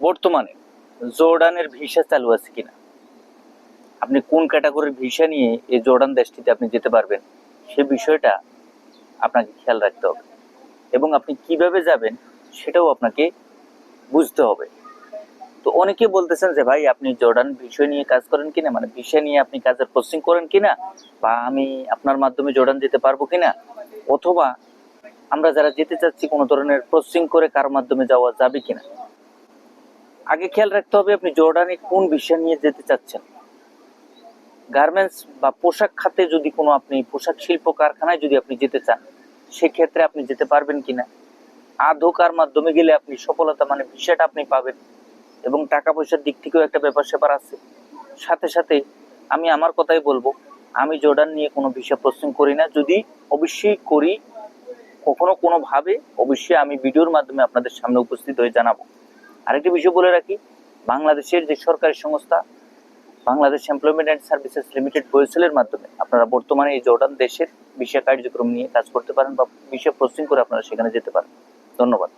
বর্তমানে জর্ডানের ভিসা চালু আছে কিনা, আপনি কোন ক্যাটাগরির ভিসা নিয়ে এই জর্ডান দেশটিতে আপনি যেতে পারবেন, সে বিষয়টা আপনাকে খেয়াল রাখতে হবে এবং আপনি কিভাবে যাবেন সেটাও আপনাকে বুঝতে হবে। তো অনেকে বলতেছেন যে ভাই আপনি জর্ডান বিষয় নিয়ে কাজ করেন কিনা, মানে ভিসা নিয়ে আপনি কাজের প্রসেসিং করেন কিনা, বা আমি আপনার মাধ্যমে জর্ডান যেতে পারবো কিনা, অথবা আমরা যারা যেতে চাচ্ছি কোনো ধরনের প্রসেসিং করে কার মাধ্যমে যাওয়া যাবে কিনা। আগে খেয়াল রাখতে হবে আপনি জর্ডানে কোন ভিসা নিয়ে যেতে চাচ্ছেন। গার্মেন্টস বা পোশাক খাতে যদি কোনো আপনি পোশাক শিল্প কারখানায় যদি আপনি যেতে চান, সেক্ষেত্রে আপনি যেতে পারবেন কিনা, আদৌ কার মাধ্যমে গেলে আপনি সফলতা মানে ভিসাটা আপনি পাবেন, এবং টাকা পয়সার দিক থেকেও একটা ব্যাপার স্যাপার আছে। সাথে সাথে আমি আমার কথাই বলবো, আমি জর্ডান নিয়ে কোনো ভিসা প্রসেসিং করি না, যদি অবশ্যই করি কখনো কোনোভাবে অবশ্যই আমি ভিডিওর মাধ্যমে আপনাদের সামনে উপস্থিত হয়ে জানাবো। আরেকটি বিষয় বলে রাখি, বাংলাদেশের যে সরকারি সংস্থা Bangladesh Employment and Services Limited বয়েসেলের মাধ্যমে আপনারা বর্তমানে এই জর্ডান দেশের ভিসা কার্যক্রম নিয়ে কাজ করতে পারেন বা ভিসা প্রসেসিং করে আপনারা সেখানে যেতে পারেন। ধন্যবাদ।